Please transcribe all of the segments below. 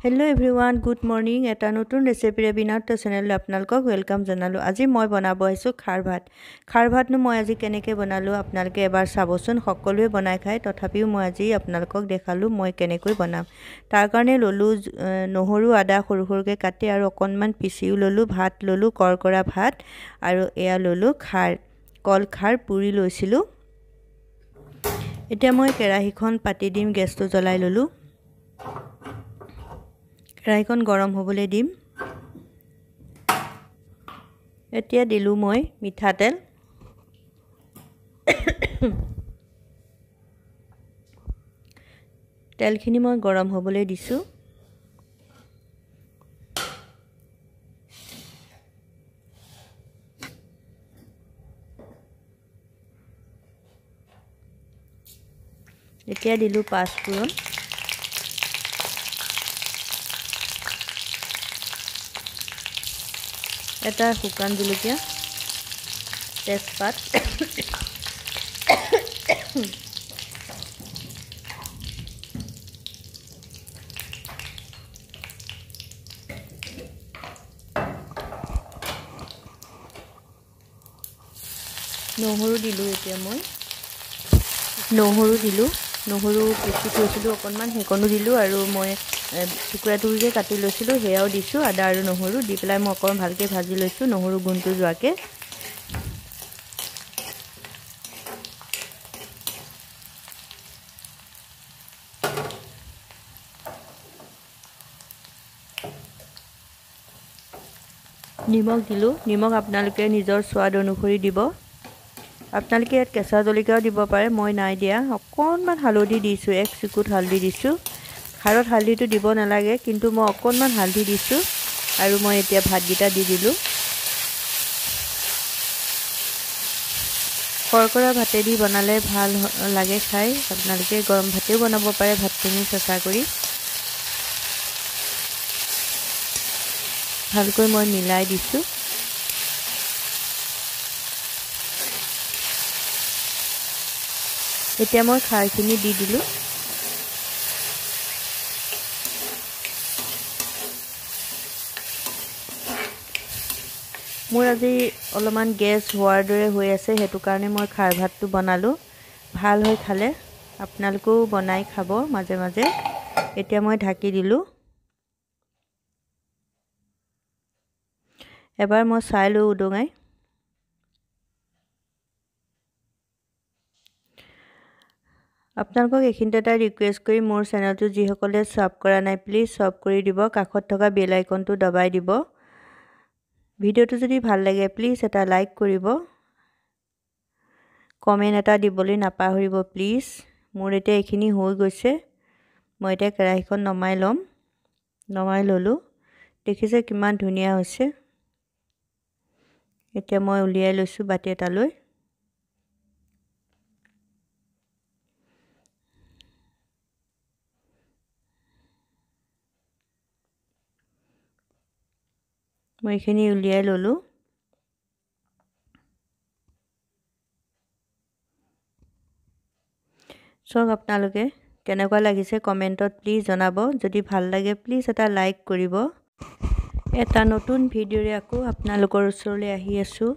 Hello everyone, good morning. Eta notun recipe binarta channel apnalok welcome janalu. Aji moi banabo aisu khar bhat. Khar bhat nu moi aji keneke banalu apnalke ebar sabosun সকলোৱে বনাই খায় তথাপিও মই আজি আপোনালোকক দেখালো মই কেনেকৈ বনাম। তাৰ কাৰণে ললু নহৰু আদা সৰু সৰুকে কাটি আৰু অকনমান পিচিও ললু ভাত ললু কৰকৰা ভাত আৰু এয়া ললু খাৰ কল খাৰ পুৰি লৈছিলো। এতিয়া মই কেৰাহীখন পাতি দিম গেছটো জ্বলাই ললু। কেৰাহীখন গৰম হ'বলৈ দিম। এতিয়া দিলু মই মিঠাতেল। তেলখিনি মই গৰম হ'বলৈ দিছো। এতিয়া দিলু পাঁচফোৰণ। এটা শুকান জলকীয়া তেজপাত নহৰু দিলু। এতিয়া মই নহৰু দিলু। নহৰু পিচি থৈছিলো অকনমান হেকনো দিলু আৰু মই টুকুৰা টুকুৰিকে কাটি লৈছিলো হেয়াও দিছো। আদা আৰু নহৰু দি পেলাই মই অকন ভালকে ভাজি লৈছো নহৰু গুণটো যোৱাকে। নিমখ দিলু। নিমখ আপোনালোকে নিজৰ স্বাদ অনুসৰি দিব। আপোনালোকে ইয়াত কেঁচা জলকীয়াও দিব পাৰে, মই নাই দিয়া। অকনমান হালধি দিছো, এক চিকুট হালধি দিছো। খাৰত হালধিটো দিব নালাগে কিন্তু মই অকনমান হালধি দিছো আৰু মই এতিয়া ভাতগিটা দি দিলু। কৰকৰা ভাতেদি বনালে ভাল লাগে খাই। আপোনালোকে গৰম ভাতেও বনাব পাৰে ভাতখিনি চেঁচা কৰি। ভালকৈ মই মিলাই দিছো। এতিয়া মই খাৰখিনি দি দিলু। মোৰ আজি অলপমান গেছ হোৱাৰ দৰে হৈ আছে, হেতু কাৰণে মই খাৰ ভাতটো বনালো। ভাল হৈ খালে আপোনালোকেও বনাই খাব মাজে মাজে। এতিয়া মই ঢাকি দিলু। এবাৰ মই চাই লও উদঙাই। আপোনালোকক এইখিনিতে এটা ৰিকুৱেষ্ট কৰি মোৰ চেনেলটো যিসকলে সাবস্ক্ৰাইব কৰা নাই প্লিজ সাবস্ক্ৰাইব কৰি দিব। কাষত থকা বেল আইকনটো দবাই দিব। ভিডিওটো যদি ভাল লাগে প্লিজ এটা লাইক কৰিব। কমেন্ট এটা দিবলৈ নাপাহৰিব প্লিজ। মোৰ এতিয়া এইখিনি হৈ গৈছে। মই এতিয়া কেৰাহীখন নমাই লম। নমাই ললু। দেখিছে কিমান ধুনীয়া হৈছে। এতিয়া মই উলিয়াই লৈছো বাটি এটালৈ। মই এইখিনি উলিয়াই ললু। সব আপোনালোকে কেনেকুৱা লাগিছে কমেন্টত প্লিজ জনাব। যদি ভাল লাগে প্লিজ এটা লাইক কৰিব। এটা নতুন ভিডিঅ'ৰে আকৌ আপোনালোকৰ ওচৰলৈ আহি আছো।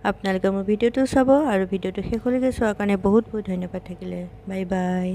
আপোনালোকে মোৰ ভিডিওটো চাব আৰু ভিডিওটো শেষলৈকে চোৱাৰ কাৰণে বহুত বহুত ধন্যবাদ থাকিলে। Bye bye.